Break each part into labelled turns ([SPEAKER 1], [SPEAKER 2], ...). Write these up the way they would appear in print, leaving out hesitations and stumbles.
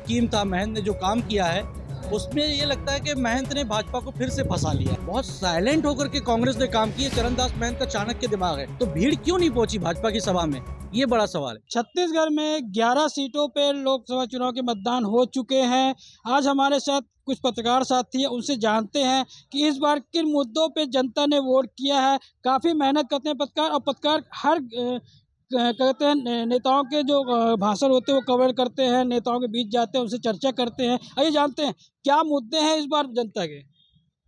[SPEAKER 1] Scheme था, महंत ने जो काम किया है, उसमें ये लगता है कि महंत ने भाजपा को फिर से फंसा लिया। बहुत साइलेंट होकर के कांग्रेस ने काम किया। चरणदास महंत का चाणक्य दिमाग है, तो भीड़ क्यों नहीं पहुंची भाजपा की सभा में, ये बड़ा सवाल है।
[SPEAKER 2] छत्तीसगढ़ में 11 सीटों पर लोकसभा चुनाव के मतदान हो चुके हैं। आज हमारे साथ कुछ पत्रकार साथी हैं, उनसे जानते हैं कि इस बार किन मुद्दों पे जनता ने वोट किया है। काफ़ी मेहनत करते हैं पत्रकार, और पत्रकार हर कहते हैं नेताओं के जो भाषण होते हैं वो कवर करते हैं, नेताओं के बीच जाते हैं, उनसे चर्चा करते हैं। आइए जानते हैं क्या मुद्दे हैं इस बार जनता के।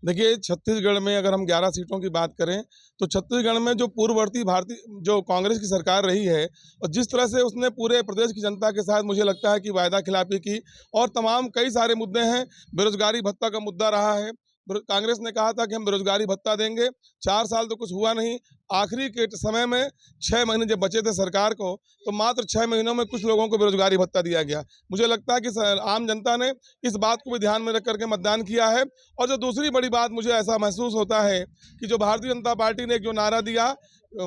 [SPEAKER 3] देखिए, छत्तीसगढ़ में अगर हम 11 सीटों की बात करें तो छत्तीसगढ़ में जो पूर्ववर्ती भारतीय जो कांग्रेस की सरकार रही है और जिस तरह से उसने पूरे प्रदेश की जनता के साथ मुझे लगता है कि वायदा खिलाफी की और तमाम कई सारे मुद्दे हैं। बेरोजगारी भत्ता का मुद्दा रहा है। कांग्रेस ने कहा था कि हम बेरोजगारी भत्ता देंगे, 4 साल तो कुछ हुआ नहीं। आखिरी के समय में 6 महीने जब बचे थे सरकार को, तो मात्र 6 महीनों में कुछ लोगों को बेरोजगारी भत्ता दिया गया। मुझे लगता है कि आम जनता ने इस बात को भी ध्यान में रख करके मतदान किया है। और जो दूसरी बड़ी बात मुझे ऐसा महसूस होता है कि जो भारतीय जनता पार्टी ने एक जो नारा दिया,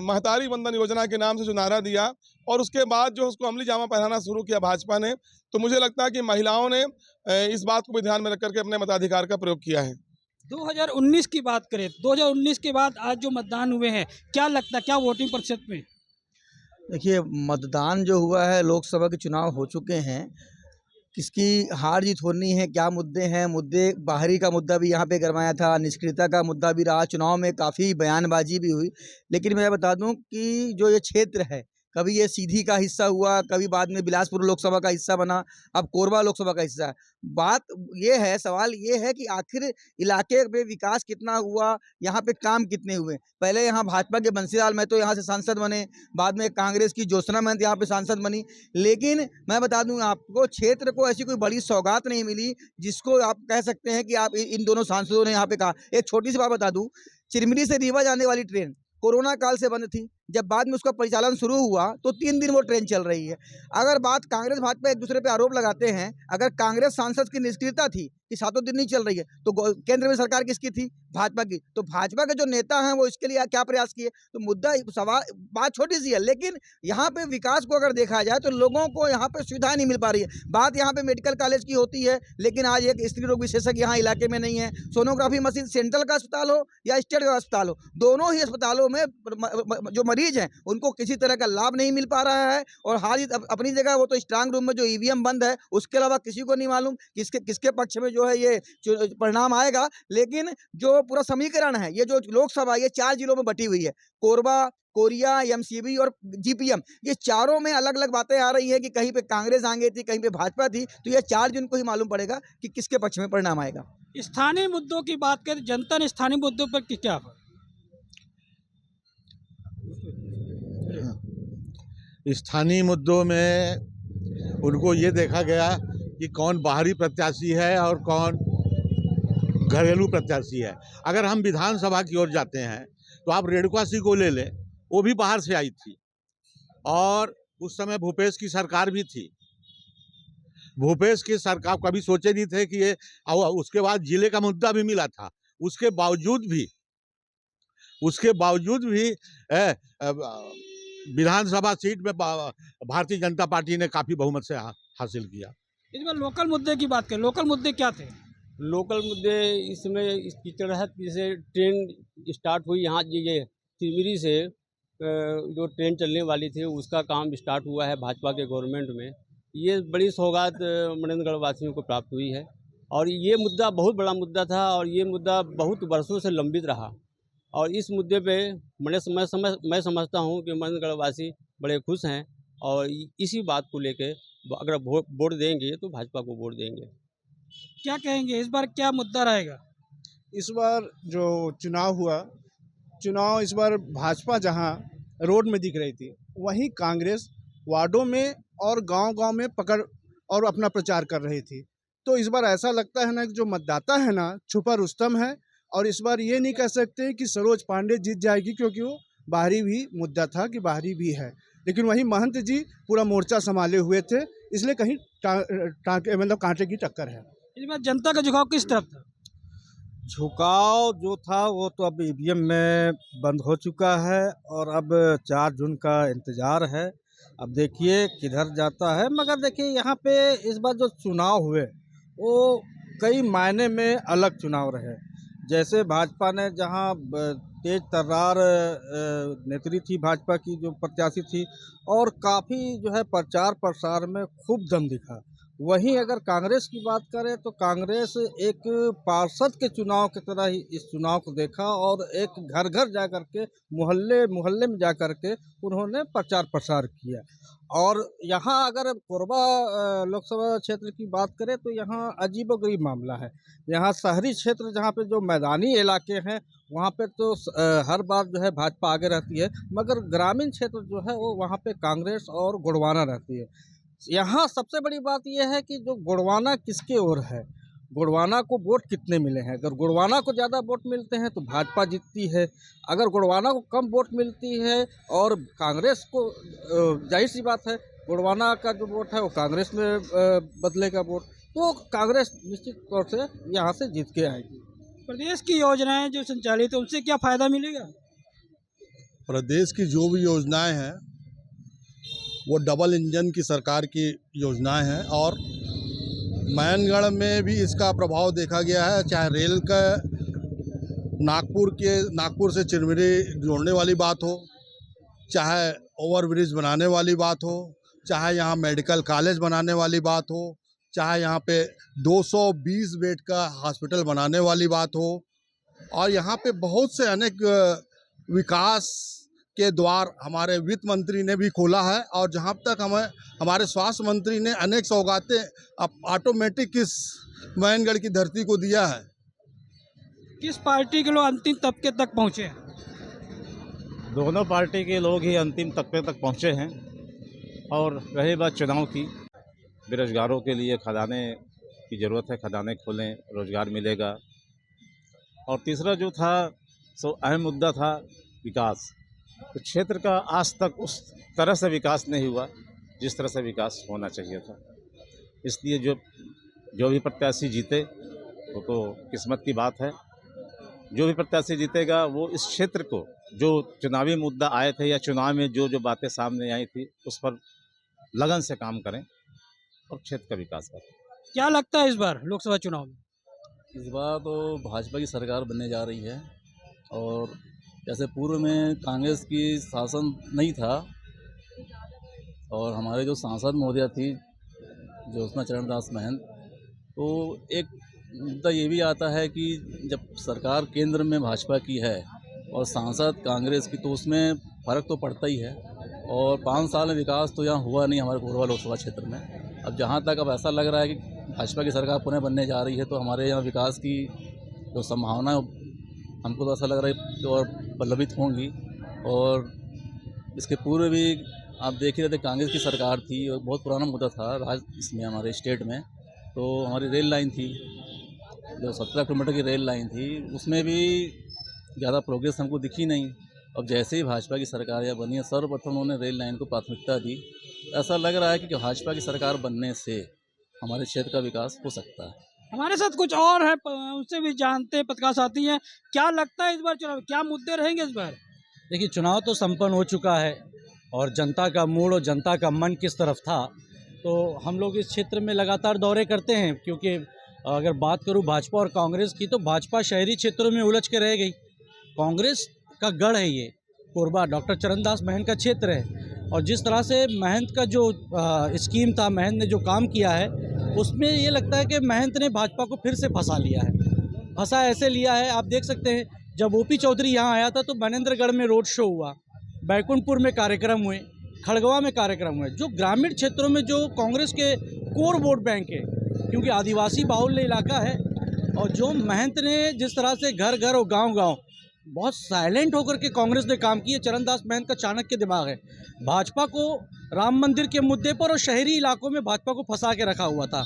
[SPEAKER 3] महतारी वंदन योजना के नाम से जो नारा दिया, और उसके बाद जो उसको अमली जामा पहनाना शुरू किया भाजपा ने, तो मुझे लगता है कि महिलाओं ने इस बात को भी ध्यान में रख करके अपने मताधिकार का प्रयोग किया है।
[SPEAKER 2] 2019 की बात करें, 2019 के बाद आज जो मतदान हुए हैं, क्या लगता है क्या वोटिंग प्रतिशत में?
[SPEAKER 4] देखिए, मतदान जो हुआ है, लोकसभा के चुनाव हो चुके हैं। किसकी हार जीत होनी है, क्या मुद्दे हैं, मुद्दे बाहरी का मुद्दा भी यहाँ पे गरमाया था, निष्क्रियता का मुद्दा भी रहा, चुनाव में काफ़ी बयानबाजी भी हुई। लेकिन मैं बता दूं कि जो ये क्षेत्र है, कभी ये सीधी का हिस्सा हुआ, कभी बाद में बिलासपुर लोकसभा का हिस्सा बना, अब कोरबा लोकसभा का हिस्सा है। बात ये है, सवाल ये है कि आखिर इलाके में विकास कितना हुआ, यहाँ पे काम कितने हुए। पहले यहाँ भाजपा के बंसीलाल महतो यहाँ से सांसद बने, बाद में कांग्रेस की ज्योत्सना महंत यहाँ पे सांसद बनी। लेकिन मैं बता दूं आपको, क्षेत्र को ऐसी कोई बड़ी सौगात नहीं मिली जिसको आप कह सकते हैं कि आप इन दोनों सांसदों ने यहाँ पे कहा। एक छोटी सी बात बता दूं, चिरमिरी से रीवा जाने वाली ट्रेन कोरोना काल से बंद थी। जब बाद में उसका परिचालन शुरू हुआ तो 3 दिन वो ट्रेन चल रही है। अगर बात कांग्रेस भाजपा एक दूसरे पे आरोप लगाते हैं, अगर कांग्रेस सांसद की निष्क्रियता थी कि 7 दिन नहीं चल रही है, तो केंद्र में सरकार किसकी थी? भाजपा की। तो भाजपा के जो नेता हैं वो इसके लिए क्या प्रयास किए? तो मुद्दा सवाल, बात छोटी सी है, लेकिन यहाँ पे विकास को अगर देखा जाए तो लोगों को यहाँ पे सुविधाएं नहीं मिल पा रही है। बात यहाँ पे मेडिकल कॉलेज की होती है, लेकिन आज एक स्त्री रोग विशेषज्ञ यहाँ इलाके में नहीं है। सोनोग्राफी मशीन सेंट्रल का अस्पताल हो या स्टेट का अस्पताल हो, दोनों ही अस्पतालों में जो मरीज हैं उनको किसी तरह का लाभ नहीं मिल पा रहा है। और हाल ही अपनी जगह वो तो स्ट्रांग रूम में जो ईवीएम बंद है, उसके अलावा किसी को नहीं मालूम किसके पक्ष में जो है ये परिणाम आएगा। लेकिन जो पूरा समीकरण है, ये जो लोकसभा ये 4 जिलों में बटी हुई है, कोरबा, कोरिया, एमसीबी और जीपीएम, ये चारों में अलग अलग बातें आ रही है कि कहीं पे कांग्रेस आगे थी, कहीं पे भाजपा थी। तो ये 4 जून को ही मालूम पड़ेगा कि किसके पक्ष में परिणाम आएगा।
[SPEAKER 2] स्थानीय मुद्दों की बात करें, जनता ने स्थानीय मुद्दों पर क्या?
[SPEAKER 5] स्थानीय मुद्दों में उनको ये देखा गया कि कौन बाहरी प्रत्याशी है और कौन घरेलू प्रत्याशी है। अगर हम विधानसभा की ओर जाते हैं तो आप रेणुका सिंह को ले लें, वो भी बाहर से आई थी और उस समय भूपेश की सरकार भी थी। भूपेश की सरकार कभी सोचे नहीं थे कि ये, उसके बाद जिले का मुद्दा भी मिला था। उसके बावजूद भी विधानसभा सीट में भारतीय जनता पार्टी ने काफी बहुमत से हासिल किया।
[SPEAKER 2] इस बार लोकल मुद्दे की बात करें, लोकल मुद्दे क्या थे?
[SPEAKER 6] लोकल मुद्दे इसमें इसकी तहत जैसे ट्रेन स्टार्ट हुई यहाँ ये तिरमिरी से जो ट्रेन चलने वाली थी उसका काम स्टार्ट हुआ है भाजपा के गवर्नमेंट में। ये बड़ी सौगात मनेंद्रगढ़ वासियों को प्राप्त हुई है और ये मुद्दा बहुत बड़ा मुद्दा था और ये मुद्दा बहुत वर्षों से लंबित रहा। और इस मुद्दे पे मैं समझता हूँ कि मनेंद्रगढ़ वासी बड़े खुश हैं और इसी बात को लेके अगर वोट देंगे तो भाजपा को वोट देंगे।
[SPEAKER 2] क्या कहेंगे इस बार क्या मुद्दा रहेगा?
[SPEAKER 7] इस बार जो चुनाव इस बार भाजपा जहां रोड में दिख रही थी, वहीं कांग्रेस वार्डों में और गांव-गांव में पकड़ और अपना प्रचार कर रही थी। तो इस बार ऐसा लगता है ना कि जो मतदाता है ना, छुपा रुस्तम है। और इस बार ये नहीं कह सकते कि सरोज पांडे जीत जाएगी, क्योंकि वो बाहरी भी मुद्दा था कि बाहरी भी है। लेकिन वहीं महंत जी पूरा मोर्चा संभाले हुए थे, इसलिए कहीं मतलब कांटे की टक्कर है।
[SPEAKER 2] इस बार जनता का झुकाव किस तरफ था?
[SPEAKER 8] झुकाव जो था वो तो अब ईवीएम में बंद हो चुका है और अब 4 जून का इंतज़ार है। अब देखिए किधर जाता है, मगर देखिए यहाँ पे इस बार जो चुनाव हुए वो कई मायने में अलग चुनाव रहे। जैसे भाजपा ने जहाँ तेज तर्रार नेत्री थी भाजपा की जो प्रत्याशी थी, और काफ़ी जो है प्रचार प्रसार में खूब दम दिखा। वहीं अगर कांग्रेस की बात करें तो कांग्रेस एक पार्षद के चुनाव की तरह ही इस चुनाव को देखा, और एक घर घर जा कर के मोहल्ले मोहल्ले में जा कर के उन्होंने प्रचार प्रसार किया। और यहाँ अगर कोरबा लोकसभा क्षेत्र की बात करें तो यहाँ अजीबोगरीब मामला है। यहाँ शहरी क्षेत्र जहाँ पे जो मैदानी इलाके हैं वहाँ पे तो हर बार जो है भाजपा आगे रहती है, मगर ग्रामीण क्षेत्र जो है वो वहाँ पे कांग्रेस और गोंडवाना रहती है। यहाँ सबसे बड़ी बात यह है कि जो गोंडवाना किसके ओर है, गोंडवाना को वोट कितने मिले हैं। अगर गोंडवाना को ज़्यादा वोट मिलते हैं तो भाजपा जीतती है, अगर गोंडवाना को कम वोट मिलती है और कांग्रेस को, जाहिर सी बात है गोंडवाना का जो वोट है वो कांग्रेस में बदलेगा वोट, तो कांग्रेस निश्चित तौर से यहाँ से जीत के आएगी।
[SPEAKER 2] प्रदेश की योजनाएं जो संचालित है उनसे क्या फ़ायदा मिलेगा?
[SPEAKER 9] प्रदेश की जो भी योजनाएं हैं वो डबल इंजन की सरकार की योजनाएं हैं, और मैनगढ़ में भी इसका प्रभाव देखा गया है। चाहे रेल का नागपुर से चिरमिरी जोड़ने वाली बात हो, चाहे ओवरब्रिज बनाने वाली बात हो, चाहे यहाँ मेडिकल कॉलेज बनाने वाली बात हो, चाहे यहाँ पे 220 बेड का हॉस्पिटल बनाने वाली बात हो, और यहाँ पे बहुत से अनेक विकास के द्वार हमारे वित्त मंत्री ने भी खोला है। और जहाँ तक हमारे स्वास्थ्य मंत्री ने अनेक सौगातें ऑटोमेटिक इस मैनगढ़ की धरती को दिया है।
[SPEAKER 2] किस पार्टी के लोग अंतिम तबके तक पहुँचे हैं?
[SPEAKER 10] दोनों पार्टी के लोग ही अंतिम तबके तक पहुँचे हैं। और रही बात चुनाव की, बेरोजगारों के लिए खदाने की ज़रूरत है, खदाने खोलें, रोज़गार मिलेगा। और तीसरा जो था सो अहम मुद्दा था विकास। तो क्षेत्र का आज तक उस तरह से विकास नहीं हुआ जिस तरह से विकास होना चाहिए था। इसलिए जो भी प्रत्याशी जीते वो तो किस्मत की बात है। जो भी प्रत्याशी जीतेगा वो इस क्षेत्र को, जो चुनावी मुद्दा आए थे या चुनाव में जो बातें सामने आई थी उस पर लगन से काम करें और क्षेत्र का विकास करें।
[SPEAKER 2] क्या लगता है इस बार लोकसभा चुनाव में?
[SPEAKER 11] इस बार तो भाजपा की सरकार बनने जा रही है। और जैसे पूर्व में कांग्रेस की शासन नहीं था, और हमारे जो सांसद महोदया थी ज्योत्सना चरणदास महंत, तो एक मुद्दा ये भी आता है कि जब सरकार केंद्र में भाजपा की है और सांसद कांग्रेस की, तो उसमें फ़र्क तो पड़ता ही है। और 5 साल में विकास तो यहाँ हुआ नहीं हमारे कोरबा लोकसभा क्षेत्र में। अब जहाँ तक अब ऐसा लग रहा है कि भाजपा की सरकार पुनः बनने जा रही है, तो हमारे यहाँ विकास की जो संभावना हमको तो ऐसा लग रहा है कि और पल्लवित होंगी। और इसके पूर्व भी आप देख ही रहे थे कांग्रेस की सरकार थी और बहुत पुराना मुद्दा था इसमें हमारे स्टेट में। तो हमारी रेल लाइन थी जो 17 किलोमीटर की रेल लाइन थी, उसमें भी ज़्यादा प्रोग्रेस हमको दिखी नहीं। अब जैसे ही भाजपा की सरकार या बनी है, सर्वप्रथम उन्होंने रेल लाइन को प्राथमिकता दी। ऐसा लग रहा है कि भाजपा की सरकार बनने से हमारे क्षेत्र का विकास हो सकता है।
[SPEAKER 2] हमारे साथ कुछ और है, उनसे भी जानते हैं, पत्रकार साथी हैं। क्या लगता है इस बार चुनाव क्या मुद्दे रहेंगे इस बार?
[SPEAKER 1] देखिए, चुनाव तो संपन्न हो चुका है और जनता का मूड और जनता का मन किस तरफ था, तो हम लोग इस क्षेत्र में लगातार दौरे करते हैं। क्योंकि अगर बात करूं भाजपा और कांग्रेस की, तो भाजपा शहरी क्षेत्रों में उलझ के रह गई। कांग्रेस का गढ़ है ये कोरबा, डॉक्टर चरणदास महंत का क्षेत्र है। और जिस तरह से महंत का जो स्कीम था, महंत ने जो काम किया है, उसमें ये लगता है कि महंत ने भाजपा को फिर से फंसा लिया है। फंसा ऐसे लिया है, आप देख सकते हैं जब ओपी चौधरी यहाँ आया था तो मनेंद्रगढ़ में रोड शो हुआ, बैकुंठपुर में कार्यक्रम हुए, खड़गवा में कार्यक्रम हुए। जो ग्रामीण क्षेत्रों में जो कांग्रेस के कोर वोट बैंक है, क्योंकि आदिवासी बाहुल्य इलाका है, और जो महंत ने जिस तरह से घर घर और गांव-गांव बहुत साइलेंट होकर के कांग्रेस ने काम किया। चरणदास महंत का चाणक्य दिमाग है। भाजपा को राम मंदिर के मुद्दे पर और शहरी इलाकों में भाजपा को फंसा के रखा हुआ था।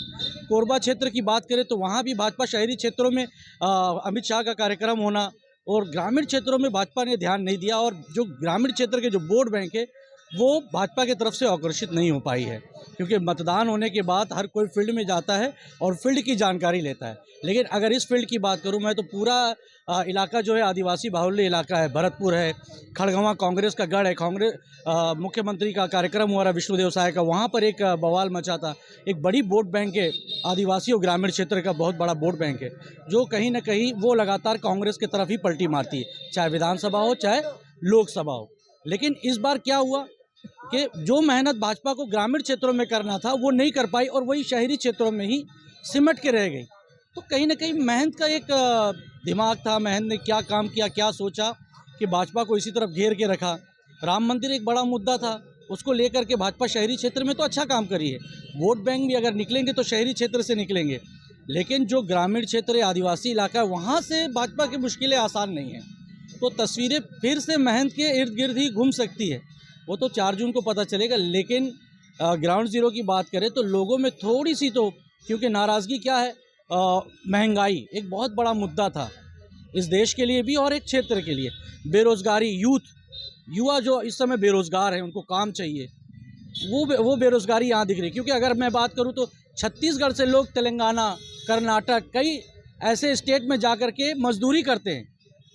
[SPEAKER 1] कोरबा क्षेत्र की बात करें तो वहाँ भी भाजपा शहरी क्षेत्रों में अमित शाह का कार्यक्रम होना, और ग्रामीण क्षेत्रों में भाजपा ने ध्यान नहीं दिया। और जो ग्रामीण क्षेत्र के जो वोट बैंक है वो भाजपा की तरफ से आकर्षित नहीं हो पाई है, क्योंकि मतदान होने के बाद हर कोई फील्ड में जाता है और फील्ड की जानकारी लेता है। लेकिन अगर इस फील्ड की बात करूं मैं, तो पूरा इलाका जो है आदिवासी बाहुल्य इलाका है, भरतपुर है, खड़गवां कांग्रेस का गढ़ है, मुख्यमंत्री का कार्यक्रम हुआ रहा विष्णुदेव साय का, वहाँ पर एक बवाल मचा था। एक बड़ी वोट बैंक है, आदिवासी और ग्रामीण क्षेत्र का बहुत बड़ा वोट बैंक है, जो कहीं ना कहीं वो लगातार कांग्रेस की तरफ ही पलटी मारती है, चाहे विधानसभा हो चाहे लोकसभा हो। लेकिन इस बार क्या हुआ कि जो मेहनत भाजपा को ग्रामीण क्षेत्रों में करना था वो नहीं कर पाई और वही शहरी क्षेत्रों में ही सिमट के रह गई। तो कहीं ना कहीं महंत का एक दिमाग था, महंत ने क्या काम किया, क्या सोचा कि भाजपा को इसी तरफ घेर के रखा। राम मंदिर एक बड़ा मुद्दा था, उसको लेकर के भाजपा शहरी क्षेत्र में तो अच्छा काम करी है। वोट बैंक भी अगर निकलेंगे तो शहरी क्षेत्र से निकलेंगे, लेकिन जो ग्रामीण क्षेत्र आदिवासी इलाका है वहाँ से भाजपा की मुश्किलें आसान नहीं हैं। तो तस्वीरें फिर से महंत के इर्द गिर्द ही घूम सकती है, वो तो 4 जून को पता चलेगा। लेकिन ग्राउंड ज़ीरो की बात करें तो लोगों में थोड़ी सी तो, क्योंकि नाराज़गी क्या है, महंगाई एक बहुत बड़ा मुद्दा था इस देश के लिए भी और एक क्षेत्र के लिए। बेरोज़गारी, युवा जो इस समय बेरोज़गार हैं, उनको काम चाहिए, वो बेरोज़गारी यहाँ दिख रही है। क्योंकि अगर मैं बात करूँ तो छत्तीसगढ़ से लोग तेलंगाना, कर्नाटक, कई ऐसे स्टेट में जा कर के मजदूरी करते हैं,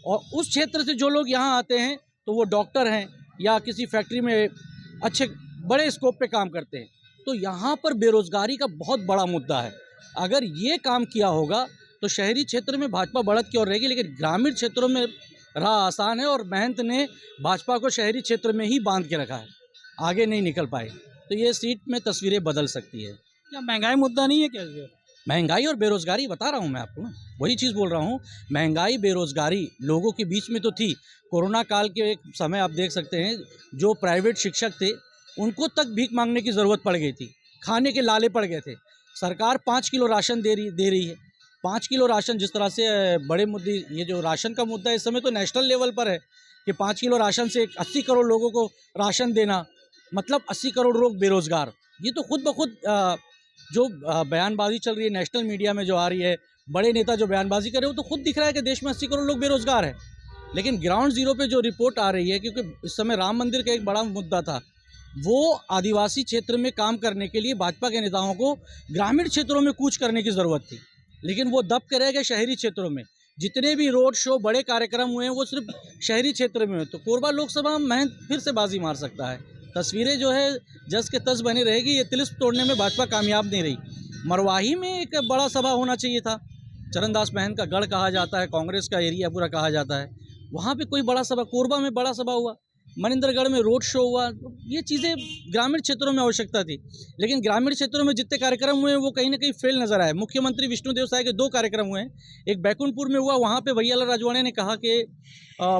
[SPEAKER 1] और उस क्षेत्र से जो लोग यहाँ आते हैं तो वो डॉक्टर हैं या किसी फैक्ट्री में अच्छे बड़े स्कोप पे काम करते हैं। तो यहाँ पर बेरोज़गारी का बहुत बड़ा मुद्दा है। अगर ये काम किया होगा तो शहरी क्षेत्र में भाजपा बढ़त की ओर रहेगी, लेकिन ग्रामीण क्षेत्रों में राह आसान है और महंत ने भाजपा को शहरी क्षेत्र में ही बांध के रखा है, आगे नहीं निकल पाए। तो ये सीट में तस्वीरें बदल सकती है।
[SPEAKER 2] क्या महंगाई मुद्दा नहीं है क्या?
[SPEAKER 1] महंगाई और बेरोज़गारी बता रहा हूँ मैं आपको ना, वही चीज़ बोल रहा हूँ। महंगाई, बेरोज़गारी लोगों के बीच में तो थी। कोरोना काल के एक समय आप देख सकते हैं, जो प्राइवेट शिक्षक थे उनको तक भीख मांगने की ज़रूरत पड़ गई थी, खाने के लाले पड़ गए थे। सरकार 5 किलो राशन दे रही है। 5 किलो राशन, जिस तरह से बड़े मुद्दे, ये जो राशन का मुद्दा इस समय तो नेशनल लेवल पर है कि 5 किलो राशन से 80 करोड़ लोगों को राशन देना, मतलब 80 करोड़ लोग बेरोज़गार। ये तो खुद ब खुद जो बयानबाजी चल रही है नेशनल मीडिया में जो आ रही है, बड़े नेता जो बयानबाजी कर रहे हो, तो खुद दिख रहा है कि देश में 80 करोड़ लोग बेरोज़गार हैं। लेकिन ग्राउंड ज़ीरो पे जो रिपोर्ट आ रही है, क्योंकि इस समय राम मंदिर का एक बड़ा मुद्दा था, वो आदिवासी क्षेत्र में काम करने के लिए भाजपा के नेताओं को ग्रामीण क्षेत्रों में कूच करने की ज़रूरत थी, लेकिन वो दब के रह गए शहरी क्षेत्रों में। जितने भी रोड शो, बड़े कार्यक्रम हुए हैं वो सिर्फ शहरी क्षेत्र में हुए। तो कोरबा लोकसभा महंत फिर से बाजी मार सकता है। तस्वीरें जो है जस के तस बनी रहेगी। ये तिलिस्म तोड़ने में भाजपा कामयाब नहीं रही। मरवाही में एक बड़ा सभा होना चाहिए था, चरणदास महंत का गढ़ कहा जाता है, कांग्रेस का एरिया पूरा कहा जाता है, वहाँ पे कोई बड़ा सभा, कोरबा में बड़ा सभा हुआ, मनिंदरगढ़ में रोड शो हुआ। ये चीज़ें ग्रामीण क्षेत्रों में आवश्यकता थी, लेकिन ग्रामीण क्षेत्रों में जितने कार्यक्रम हुए हैं वो कहीं ना कहीं फेल नजर आए। मुख्यमंत्री विष्णुदेव साय के 2 कार्यक्रम हुए हैं, एक बैकुंठपुर में हुआ, वहाँ पे भैयालाल राजवाड़े ने कहा कि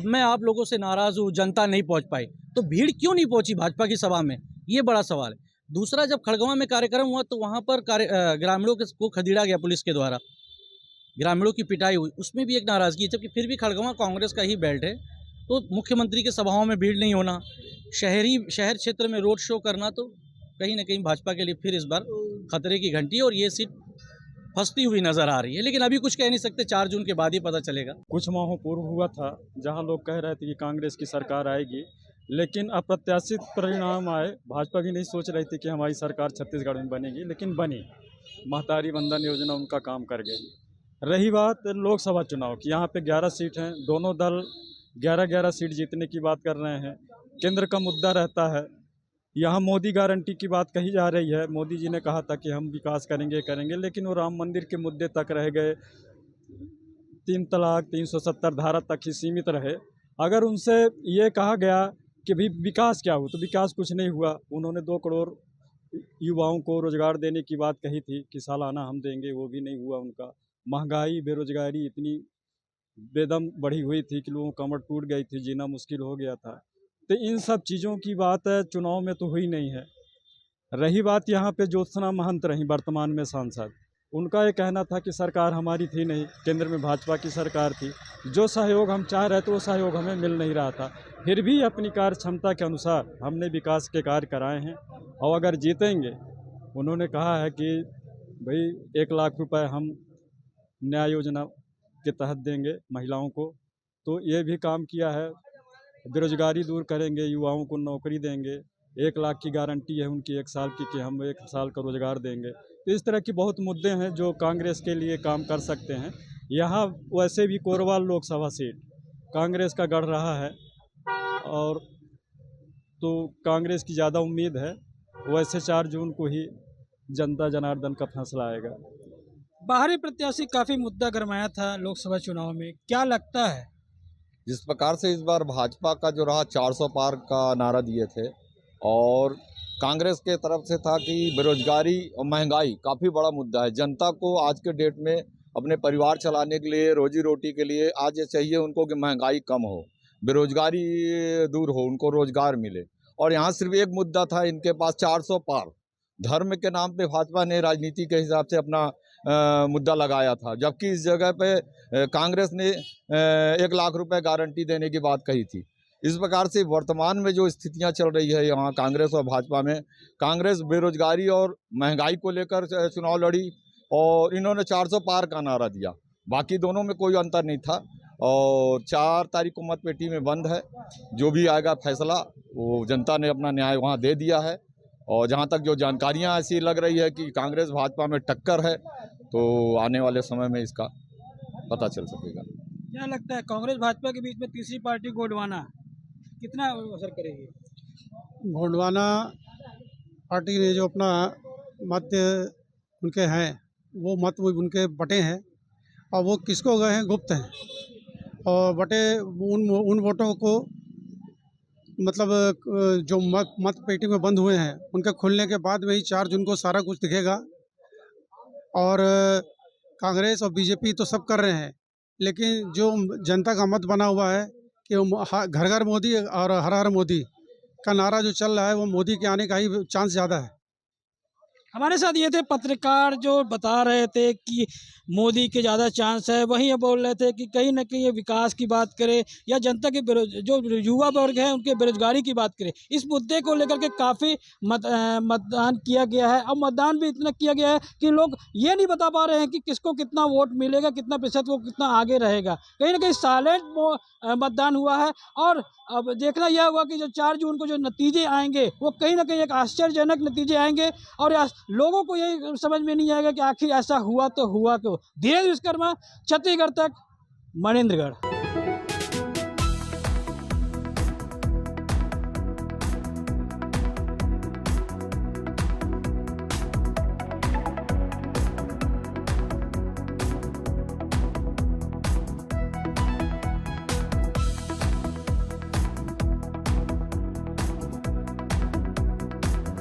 [SPEAKER 1] मैं आप लोगों से नाराज़ हूँ, जनता नहीं पहुँच पाई। तो भीड़ क्यों नहीं पहुँची भाजपा की सभा में, ये बड़ा सवाल है। दूसरा, जब खड़गवां में कार्यक्रम हुआ तो वहाँ पर ग्रामीणों को खदेड़ा गया पुलिस के द्वारा, ग्रामीणों की पिटाई हुई, उसमें भी एक नाराज़गी है। जबकि फिर भी खड़गवां कांग्रेस का ही बेल्ट है, तो मुख्यमंत्री के सभाओं में भीड़ नहीं होना, शहर क्षेत्र में रोड शो करना, तो कहीं ना कहीं भाजपा के लिए फिर इस बार खतरे की घंटी है और ये सीट फंसती हुई नज़र आ रही है। लेकिन अभी कुछ कह नहीं सकते, 4 जून के बाद ही पता चलेगा।
[SPEAKER 12] कुछ माहों पूर्व हुआ था जहां लोग कह रहे थे कि कांग्रेस की सरकार आएगी, लेकिन अप्रत्याशित परिणाम आए। भाजपा भी नहीं सोच रही थी कि हमारी सरकार छत्तीसगढ़ में बनेगी, लेकिन बनी। महतारी वंदन योजना उनका काम कर गई। रही बात लोकसभा चुनाव की, यहाँ पे 11 सीट हैं, दोनों दल 11-11 सीट जीतने की बात कर रहे हैं। केंद्र का मुद्दा रहता है, यहाँ मोदी गारंटी की बात कही जा रही है। मोदी जी ने कहा था कि हम विकास करेंगे, लेकिन वो राम मंदिर के मुद्दे तक रह गए, 3 तलाक 370 धारा तक ही सीमित रहे। अगर उनसे ये कहा गया कि भाई विकास क्या हो, तो विकास कुछ नहीं हुआ। उन्होंने 2 करोड़ युवाओं को रोज़गार देने की बात कही थी कि सालाना हम देंगे, वो भी नहीं हुआ उनका। महंगाई, बेरोज़गारी इतनी बेदम बढ़ी हुई थी कि लोगों की कमर टूट गई थी, जीना मुश्किल हो गया था। तो इन सब चीज़ों की बात चुनाव में तो हुई नहीं है। रही बात यहाँ पे ज्योत्सना महंत रही वर्तमान में सांसद, उनका ये कहना था कि सरकार हमारी थी नहीं, केंद्र में भाजपा की सरकार थी, जो सहयोग हम चाह रहे थे वो सहयोग हमें मिल नहीं रहा था। फिर भी अपनी कार्य क्षमता के अनुसार हमने विकास के कार्य कराए हैं और अगर जीतेंगे, उन्होंने कहा है कि भाई 1 लाख रुपए हम न्याय योजना के तहत देंगे महिलाओं को, तो ये भी काम किया है। बेरोजगारी दूर करेंगे, युवाओं को नौकरी देंगे, 1 लाख की गारंटी है उनकी 1 साल की कि हम 1 साल का रोजगार देंगे। तो इस तरह की बहुत मुद्दे हैं जो कांग्रेस के लिए काम कर सकते हैं। यहाँ वैसे भी कोरबा लोकसभा सीट कांग्रेस का गढ़ रहा है और तो कांग्रेस की ज़्यादा उम्मीद है। वैसे 4 जून को ही जनता जनार्दन का फैसला आएगा।
[SPEAKER 2] बाहरी प्रत्याशी काफ़ी मुद्दा गरमाया था लोकसभा चुनाव में, क्या लगता है?
[SPEAKER 13] जिस प्रकार से इस बार भाजपा का जो रहा 400 पार का नारा दिए थे और कांग्रेस के तरफ से था कि बेरोजगारी और महंगाई काफ़ी बड़ा मुद्दा है। जनता को आज के डेट में अपने परिवार चलाने के लिए, रोजी रोटी के लिए आज ये चाहिए उनको कि महंगाई कम हो, बेरोजगारी दूर हो, उनको रोजगार मिले। और यहाँ सिर्फ एक मुद्दा था इनके पास 400 पार। धर्म के नाम पे भाजपा ने राजनीति के हिसाब से अपना मुद्दा लगाया था, जबकि इस जगह पे कांग्रेस ने 1 लाख रुपए गारंटी देने की बात कही थी। इस प्रकार से वर्तमान में जो स्थितियां चल रही है यहाँ कांग्रेस और भाजपा में, कांग्रेस बेरोजगारी और महंगाई को लेकर चुनाव लड़ी और इन्होंने 400 पार का नारा दिया। बाकी दोनों में कोई अंतर नहीं था और 4 तारीख को मतपेटी में बंद है। जो भी आएगा फैसला वो जनता ने अपना न्याय वहाँ दे दिया है। और जहाँ तक जो जानकारियाँ ऐसी लग रही है कि कांग्रेस भाजपा में टक्कर है, तो आने वाले समय में इसका पता चल सकेगा।
[SPEAKER 2] क्या लगता है कांग्रेस भाजपा के बीच में तीसरी पार्टी गोंडवाना कितना असर करेगी?
[SPEAKER 7] गोंडवाना पार्टी ने जो अपना मत उनके हैं, वो मत वो उनके बटे हैं और वो किसको गए हैं, गुप्त हैं। और बटे उन वोटों को मतलब जो मत पेटी में बंद हुए हैं, उनके खुलने के बाद में ही 4 जून को सारा कुछ दिखेगा। और कांग्रेस और बीजेपी तो सब कर रहे हैं, लेकिन जो जनता का मत बना हुआ है कि घर घर मोदी और हर हर मोदी का नारा जो चल रहा है, वो मोदी के आने का ही चांस ज़्यादा है।
[SPEAKER 2] हमारे साथ ये थे पत्रकार जो बता रहे थे कि मोदी के ज़्यादा चांस है। वहीं ये बोल रहे थे कि कहीं ना कहीं ये विकास की बात करें या जनता के जो युवा वर्ग है उनके बेरोजगारी की बात करें, इस मुद्दे को लेकर के काफ़ी मतदान किया गया है। और मतदान भी इतना किया गया है कि लोग ये नहीं बता पा रहे हैं कि किसको कितना वोट मिलेगा, कितना प्रतिशत वो कितना आगे रहेगा। कहीं ना कहीं साइलेंट मतदान हुआ है। और अब देखना यह होगा कि जो 4 जून को जो नतीजे आएंगे वो कहीं ना कहीं एक आश्चर्यजनक नतीजे आएंगे और लोगों को यही समझ में नहीं आएगा कि आखिर ऐसा हुआ तो हुआ क्यों। धीरेन्द्र विश्वकर्मा, छत्तीसगढ़ तक, मनेंद्रगढ़।